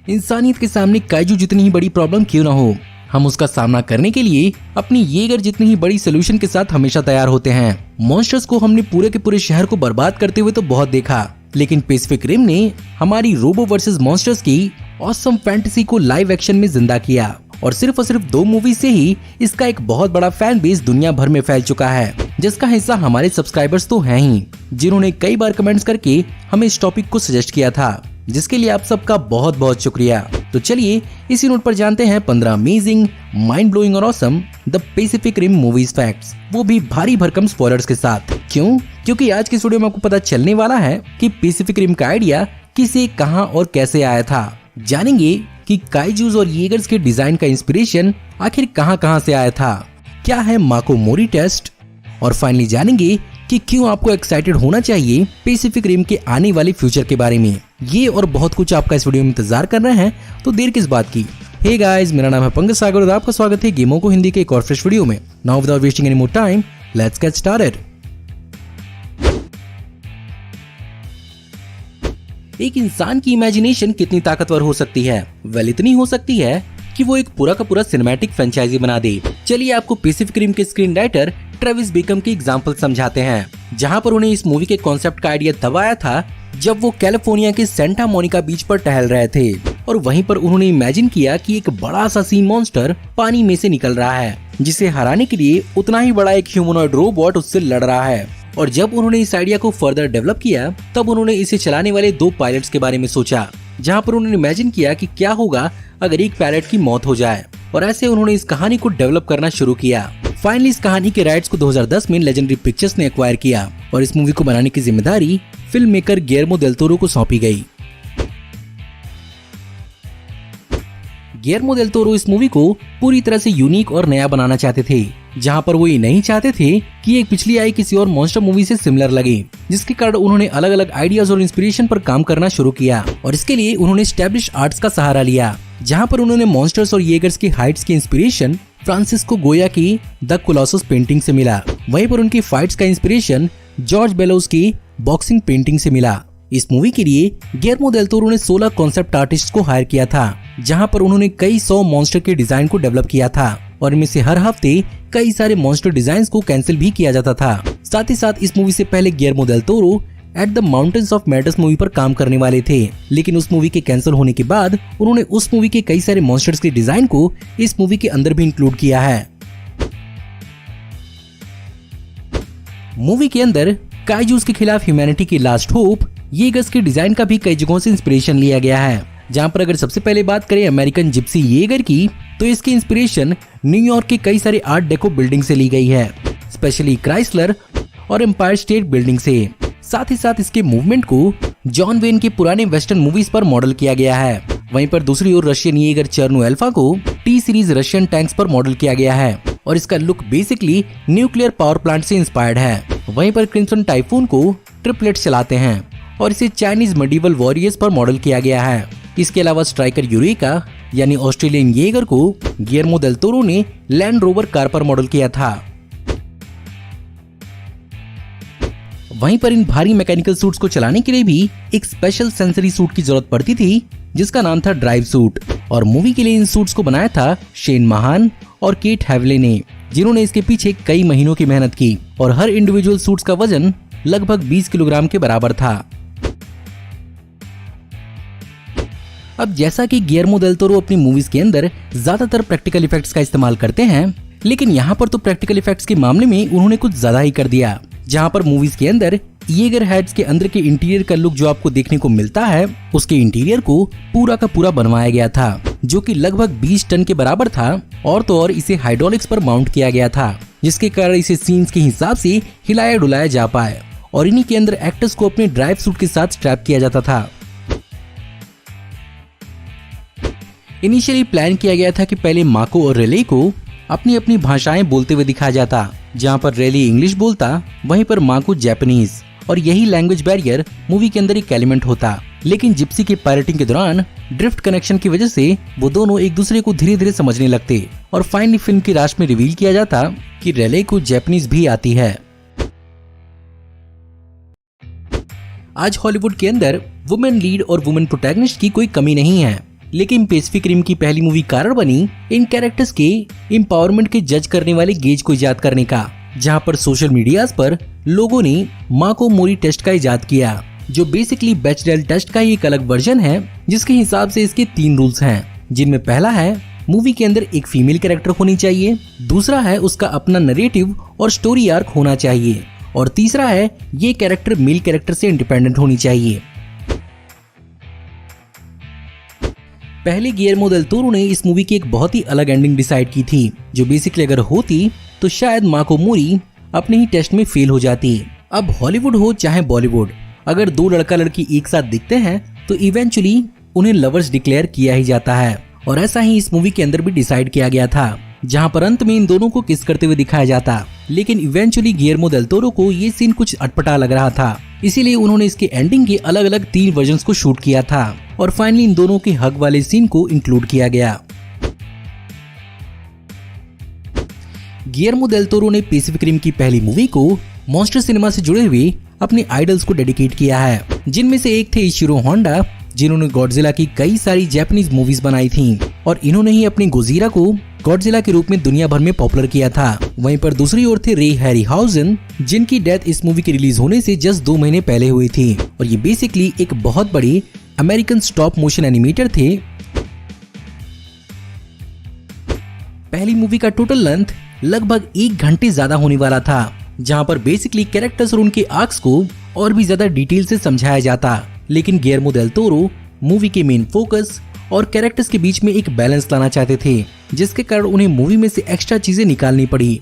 इंसानियत के सामने काइजू जितनी ही बड़ी प्रॉब्लम क्यों ना हो, हम उसका सामना करने के लिए अपनी येगर जितनी ही बड़ी सोल्यूशन के साथ हमेशा तैयार होते हैं। मॉन्स्टर्स को हमने पूरे के पूरे शहर को बर्बाद करते हुए तो बहुत देखा, लेकिन पैसिफिक रिम ने हमारी रोबो वर्सेस मॉन्स्टर्स की ऑसम फैंटेसी को लाइव एक्शन में जिंदा किया और सिर्फ 2 मूवी से ही इसका एक बहुत बड़ा फैन बेस दुनिया भर में फैल चुका है, जिसका हिस्सा हमारे सब्सक्राइबर्स तो हैं ही, जिन्होंने कई बार कमेंट्स करके हमें इस टॉपिक को सजेस्ट किया था, जिसके लिए आप सबका बहुत बहुत शुक्रिया। तो चलिए इसी नोट पर जानते हैं 15 अमेजिंग, माइंड ब्लोइंग और awesome the Pacific Rim movies facts, वो भी भारी भरकम स्पॉयलर्स के साथ। क्यों? क्योंकि आज के इस वीडियो में आपको पता चलने वाला है कि पैसिफिक रिम का आइडिया किसे, कहां और कैसे आया था। जानेंगे कि काइजूज और येगर्स के डिजाइन का इंस्पिरेशन आखिर कहां से आया था, क्या है माको मोरी टेस्ट, और फाइनली जानेंगे कि क्यों आपको एक्साइटेड होना चाहिए पैसिफिक रिम के आने वाले फ्यूचर के बारे में। ये और बहुत कुछ आपका इस वीडियो में इंतजार कर रहे हैं, तो देर किस बात की। हे गाइस, मेरा नाम है पंकज सागर और आपका स्वागत है गेमों को हिंदी के एक और फ्रेश वीडियो में। Now without wasting any more time, let's get started. एक इंसान की इमेजिनेशन कितनी ताकतवर हो सकती है? वेल, इतनी हो सकती है कि वो एक पूरा का पूरा सिनेमैटिक फ्रेंचाइजी बना दे। चलिए आपको पैसिफिक रिम के स्क्रीन राइटर ट्रेविस बेकम की एग्जांपल समझाते हैं, जहां पर उन्हें इस मूवी के कॉन्सेप्ट का आइडिया तब आया था जब वो कैलिफोर्निया के सेंटा मोनिका बीच पर टहल रहे थे और वहीं पर उन्होंने इमेजिन किया कि एक बड़ा सा सी मॉन्स्टर पानी में से निकल रहा है, जिसे हराने के लिए उतना ही बड़ा एक ह्यूमनॉइड रोबोट उससे लड़ रहा है। और जब उन्होंने इस आइडिया को फर्दर डेवलप किया, तब उन्होंने इसे चलाने वाले 2 पायलट्स के बारे में सोचा, जहां पर उन्होंने इमेजिन किया कि क्या होगा अगर एक पायलट की मौत हो जाए, और ऐसे उन्होंने इस कहानी को डेवलप करना शुरू किया। फाइनली इस कहानी के राइट्स को 2010 में लेजेंडरी पिक्चर्स ने एक्वायर किया और इस मूवी को बनाने की जिम्मेदारी फिल्म मेकर गिलेर्मो देल टोरो को सौंपी गई। गिलेर्मो देल टोरो इस मूवी को पूरी तरह से यूनिक और नया बनाना चाहते थे, जहां पर वो ये नहीं चाहते थे कि एक पिछली आई किसी और मॉन्स्टर मूवी से सिमिलर लगे, जिसके कारण उन्होंने अलग अलग आइडियाज और इंस्पिरेशन पर काम करना शुरू किया और इसके लिए उन्होंने एस्टैब्लिश आर्ट्स का सहारा लिया, जहां पर उन्होंने मॉन्स्टर्स और येगर्स की हाइट्स की इंस्पिरेशन फ्रांसिस्को गोया की द कोलोसस पेंटिंग से मिला। वहीं पर उनकी फाइट्स का इंस्पिरेशन जॉर्ज बेलोस की बॉक्सिंग पेंटिंग से मिला। इस मूवी के लिए गिलेर्मो देल टोरो ने 16 कॉन्सेप्ट आर्टिस्ट को हायर किया था, जहां पर उन्होंने कई 100 मॉन्स्टर के डिजाइन को डेवलप किया था और इनमें से हर हफ्ते कई सारे मॉन्स्टर डिजाइन्स को कैंसिल भी किया जाता था। साथ ही साथ इस मूवी से पहले गिलेर्मो देल Toro at the mountains of madness movie पर काम करने वाले थे, लेकिन उस मूवी के कैंसिल होने के बाद उन्होंने उस मूवी के कई सारे मॉन्स्टर्स के डिजाइन को इस मूवी के अंदर भी इंक्लूड किया है। मूवी के अंदर काइजूस के खिलाफ ह्यूमैनिटी की लास्ट होप येगर्स के डिजाइन का भी कई जगहों से इंस्पिरेशन लिया गया है, जहां पर अगर सबसे पहले बात करें अमेरिकन जिप्सी येगर की, तो इसकी इंस्पिरेशन न्यूयॉर्क के कई सारे आर्ट डेको बिल्डिंग से ली गई है, स्पेशली क्राइसलर और एम्पायर स्टेट बिल्डिंग से। साथ ही साथ इसके मूवमेंट को जॉन वेन के पुराने वेस्टर्न मूवीज पर मॉडल किया गया है। वहीं पर दूसरी ओर रशियन येगर चर्नो अल्फा को टी सीरीज रशियन टैंक्स पर मॉडल किया गया है और इसका look basically nuclear power plant से इंस्पायर्ड है। वहीं पर क्रिम्सन टाइफून को ट्रिपलेट चलाते हैं और इसे चाइनीज मेडिवल वॉरियर्स पर मॉडल किया गया है। इसके अलावा स्ट्राइकर यूरेका यानी ऑस्ट्रेलियन येगर को गिलेर्मो देल टोरो ने लैंड रोवर कार पर मॉडल किया था। वहीं पर इन भारी मैकेनिकल सूट्स को चलाने के लिए भी एक स्पेशल सेंसरी सूट की जरूरत पड़ती थी, जिसका नाम था ड्राइव सूट, और मूवी के लिए इन सूट्स को बनाया था शेन महान और केट हैवले ने, जिन्होंने इसके पीछे कई महीनों की मेहनत की और हर इंडिविजुअल सूट्स का वजन लगभग 20 किलोग्राम के बराबर था। अब जैसा कि गिलेर्मो देल टोरो अपनी मूवीज के अंदर ज्यादातर प्रैक्टिकल इफेक्ट्स का इस्तेमाल करते हैं, लेकिन यहाँ पर तो प्रैक्टिकल इफेक्ट्स के मामले में उन्होंने कुछ ज्यादा ही कर दिया, जहां पर मूवीज के अंदर येगर हेड्स के अंदर के इंटीरियर का लुक जो आपको देखने को मिलता है, उसके इंटीरियर को पूरा का पूरा बनवाया गया था, जो कि लगभग 20 टन के बराबर था, और तो और इसे हाइड्रोलिक्स पर माउंट किया गया था, जिसके कारण इसे सीन्स के हिसाब से हिलाया डुलाया जा पाए, और इन्हीं के अंदर एक्टर्स को अपने ड्राइव सूट के साथ स्ट्रैप किया जाता था। इनिशियली प्लान किया गया था कि पहले माको और रेले को अपनी अपनी भाषाएं बोलते हुए दिखाया जाता, जहां पर रेले इंग्लिश बोलता, वहीं पर माको जापानीज, और यही लैंग्वेज बैरियर मूवी के अंदर एक एलिमेंट होता। लेकिन जिप्सी के पायलटिंग के दौरान ड्रिफ्ट कनेक्शन की वजह से वो दोनों एक दूसरे को धीरे धीरे समझने लगते और फाइनली फिल्म की लास्ट में रिवील किया जाता कि रेले को जापानीज भी आती है। आज हॉलीवुड के अंदर वुमेन लीड और वुमेन प्रोटैगनिस्ट की कोई कमी नहीं है, लेकिन पैसिफिक रिम की पहली मूवी कारण बनी इन कैरेक्टर्स के एम्पावरमेंट के जज करने वाले गेज को इजाद करने का, जहां पर सोशल मीडिया पर लोगों ने माको मोरी टेस्ट का इजाद किया, जो बेसिकली बेचडेल टेस्ट का ही एक अलग वर्जन है, जिसके हिसाब से इसके 3 रूल्स हैं, जिनमें पहला है मूवी के अंदर एक फीमेल कैरेक्टर होनी चाहिए, दूसरा है उसका अपना नरेटिव और स्टोरी आर्क होना चाहिए, और तीसरा है ये कैरेक्टर मेल कैरेक्टर से इंडिपेंडेंट होनी चाहिए। पहले गिलेर्मो देल टोरो ने इस मूवी की एक बहुत ही अलग एंडिंग डिसाइड की थी, जो बेसिकली अगर होती तो शायद माको मोरी अपने ही टेस्ट में फेल हो जाती। अब हॉलीवुड हो चाहे बॉलीवुड, अगर 2 लड़का लड़की एक साथ दिखते हैं तो इवेंचुअली उन्हें लवर्स डिक्लेयर किया ही जाता है, और ऐसा ही इस मूवी के अंदर भी डिसाइड किया गया था, जहां पर अंत में इन दोनों को किस करते हुए दिखाया जाता। लेकिन इवेंचुअली गिलेर्मो देल टोरो को ये सीन कुछ अटपटा लग रहा था, इसीलिए उन्होंने इसके एंडिंग के अलग अलग 3 वर्जन्स को शूट किया था, और फाइनली इन दोनों के हग वाले सीन को इंक्लूड किया गया। गिलेर्मो देल टोरो ने पैसिफिक रिम की पहली मूवी को मॉन्स्टर सिनेमा से जुड़े हुए अपने आइडल्स को डेडिकेट किया है, जिनमें से एक थे इशिरो होंडा, जिन्होंने गॉडजिला की कई सारी जापानीज मूवीज बनाई थीं, और इन्होंने ही अपनी गोजीरा को गॉडजिला के रूप में दुनिया भर में पॉपुलर किया था। वहीं पर दूसरी ओर थे रे हैरीहाउजन, जिनकी डेथ इस मूवी के रिलीज होने से जस्ट 2 महीने पहले हुई थी, और ये बेसिकली एक बहुत बड़ी अमेरिकन स्टॉप मोशन एनिमेटर थे। पहली मूवी का टोटल लेंथ लगभग 1 घंटे ज्यादा होने वाला था, जहां पर बेसिकली कैरेक्टर्स और उनके आर्क्स को और भी ज्यादा डिटेल से समझाया जाता, लेकिन गिलेर्मो देल टोरो मूवी के मेन फोकस और कैरेक्टर्स के बीच में एक बैलेंस लाना चाहते थे, जिसके कारण उन्हें मूवी में से एक्स्ट्रा चीजें निकालनी पड़ी।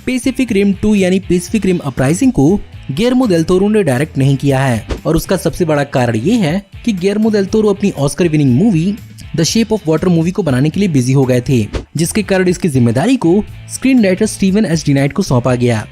पैसिफिक रिम 2 यानी पैसिफिक रिम अपराइजिंग को गिलेर्मो देल टोरो ने डायरेक्ट नहीं किया है, और उसका सबसे बड़ा कारण ये है कि गिलेर्मो देल टोरो अपनी Oscar winning movie the shape of water movie को बनाने के लिए बिजी हो गए थे, जिसके कारण इसकी जिम्मेदारी को screen writer Steven S D night को सौंपा गया।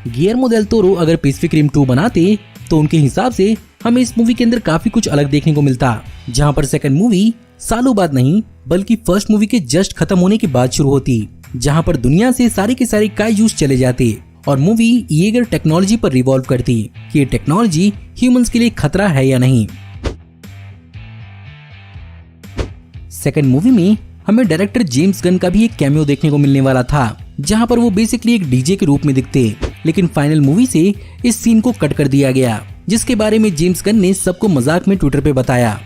गिलेर्मो देल टोरो अगर पैसिफिक रिम 2 बनाते तो उनके हिसाब से हमें इस मूवी के अंदर काफी कुछ अलग देखने को मिलता, जहां पर सेकंड मूवी सालों बाद नहीं बल्कि फर्स्ट मूवी के जस्ट खत्म होने के बाद शुरू होती, जहां पर दुनिया से सारे के सारे काइजूस चले जाते, और मूवी येगर टेक्नोलॉजी पर रिवॉल्व करती कि ये टेक्नोलॉजी ह्यूमंस के लिए खतरा है या नहीं। सेकंड मूवी में हमें डायरेक्टर जेम्स गन का भी एक कैमियो देखने को मिलने वाला था, जहां पर वो बेसिकली एक डीजे के रूप में दिखते, लेकिन फाइनल मूवी से इस सीन को कट कर दिया गया, जिसके बारे में जेम्स गन ने सबको मजाक में ट्विटर पे बताया।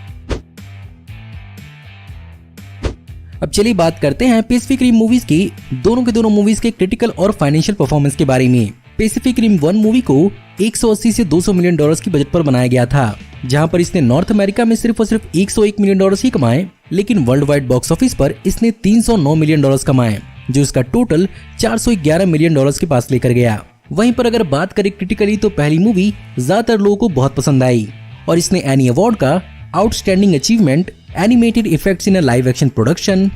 अब चलिए बात करते हैं पैसिफिक रिम मूवीज की दोनों के दोनों मूवीज के क्रिटिकल और फाइनेंशियल परफॉर्मेंस के बारे में। पैसिफिक रिम 1 मूवी को 180 से 200 मिलियन डॉलर्स की बजट पर बनाया गया था, जहां पर इसने नॉर्थ अमेरिका में सिर्फ और सिर्फ 101 मिलियन डॉलर्स ही कमाए, लेकिन वर्ल्ड वाइड बॉक्स ऑफिस पर इसने 309 मिलियन डॉलर्स कमाए, जो इसका टोटल 411 मिलियन डॉलर्स के पास लेकर गया। वहीं पर अगर बात करें क्रिटिकली तो पहली मूवी ज्यादातर लोगों को बहुत पसंद आई, और इसने एनी अवार्ड का outstanding achievement animated effects in a live action production,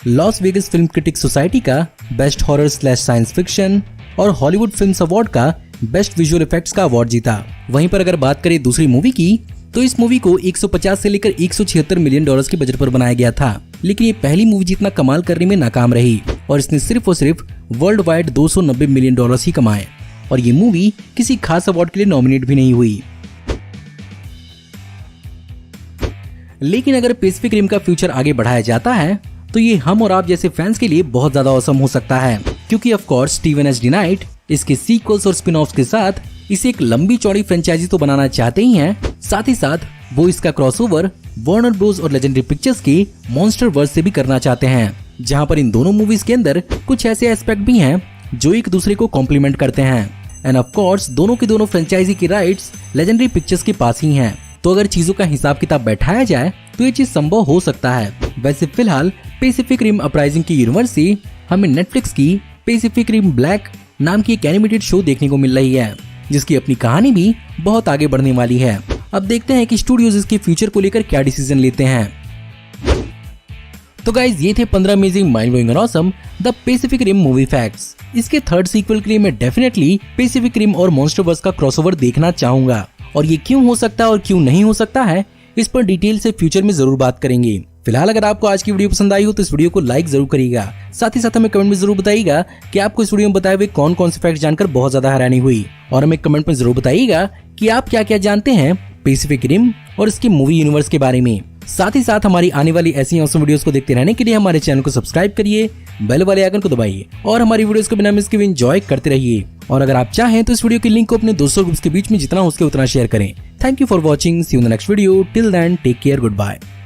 Las Vegas film critics society का बेस्ट हॉरर / साइंस फिक्शन और हॉलीवुड फिल्म्स अवार्ड का बेस्ट विजुअल इफेक्ट्स का अवार्ड जीता। वहीं पर अगर बात करें दूसरी मूवी की तो इस मूवी को 150 से लेकर 176 मिलियन डॉलर्स के बजट पर बनाया गया था, लेकिन ये पहली मूवी जितना कमाल करने में नाकाम रही, और इसने सिर्फ और सिर्फ वर्ल्ड वाइड 290 मिलियन डॉलर्स ही कमाए, और ये मूवी किसी खास अवार्ड के लिए नॉमिनेट भी नहीं हुई। लेकिन अगर पैसिफिक रिम का फ्यूचर आगे बढ़ाया जाता है तो ये हम और आप जैसे फैंस के लिए बहुत ज्यादा औसम हो सकता है, क्योंकि of course Steven S D night इसके सीक्वल्स और स्पिन ऑफ्स के साथ इसे एक लंबी चौड़ी फ्रेंचाइजी तो बनाना चाहते ही हैं, साथ ही साथ वो इसका क्रॉसओवर वार्नर ब्रोस और लेजेंडरी पिक्चर्स के मॉन्स्टर वर्स से भी करना चाहते हैं, जहां पर इन दोनों मूवीज के अंदर कुछ ऐसे एस्पेक्ट भी हैं जो एक दूसरे को कॉम्प्लीमेंट करते हैं। एंड ऑफ कोर्स दोनों के दोनों फ्रेंचाइजी की राइट्स लेजेंडरी पिक्चर्स के पास ही हैं, तो अगर चीजों का हिसाब किताब बैठाया जाए तो ये चीज संभव हो सकता है। वैसे फिलहाल पैसिफिक रिम अपराइजिंग की यूनिवर्स से हमें नेटफ्लिक्स की पैसिफिक रिम ब्लैक नाम की एक एनिमेटेड शो देखने को मिल रही है, जिसकी अपनी कहानी भी बहुत आगे बढ़ने वाली है। अब देखते हैं कि स्टूडियोज इसके फ्यूचर को लेकर क्या डिसीजन लेते हैं। तो गाइज ये थे 15 अमेजिंग माइंड ब्लोइंग और awesome the Pacific Rim movie facts. इसके थर्ड सीक्वल के लिए मैं डेफिनेटली पैसिफिक रिम और मॉन्स्टरवर्स का क्रॉसओवर देखना चाहूंगा, और ये क्यों हो सकता है और क्यों नहीं हो सकता है इस पर डिटेल से फ्यूचर में जरूर बात करेंगे। फिलहाल अगर आपको आज की वीडियो पसंद आई हो तो इस वीडियो को लाइक जरूर करिएगा। साथ ही साथ हमें कमेंट में जरूर बताइएगा कि आपको इस वीडियो में बताए हुए कौन कौन से फैक्ट जानकर बहुत ज्यादा हैरानी हुई, और हमें कमेंट में जरूर बताइएगा कि आप क्या क्या जानते हैं पैसिफिक रिम और इसकी मूवी यूनिवर्स के बारे में। साथ ही साथ हमारी आने वाली ऐसी ऑसम वीडियोस को देखते रहने के लिए हमारे चैनल को सब्सक्राइब करिए, बेल वाले आइकन को दबाइए और हमारी वीडियोस को बिना मिस किए एंजॉय करते रहिए। और अगर आप चाहें तो इस वीडियो के लिंक को अपने दोस्तों ग्रुप्स के बीच में जितना हो सके उतना शेयर करें। Thank you for watching, see you in the next video, till then take care, good bye.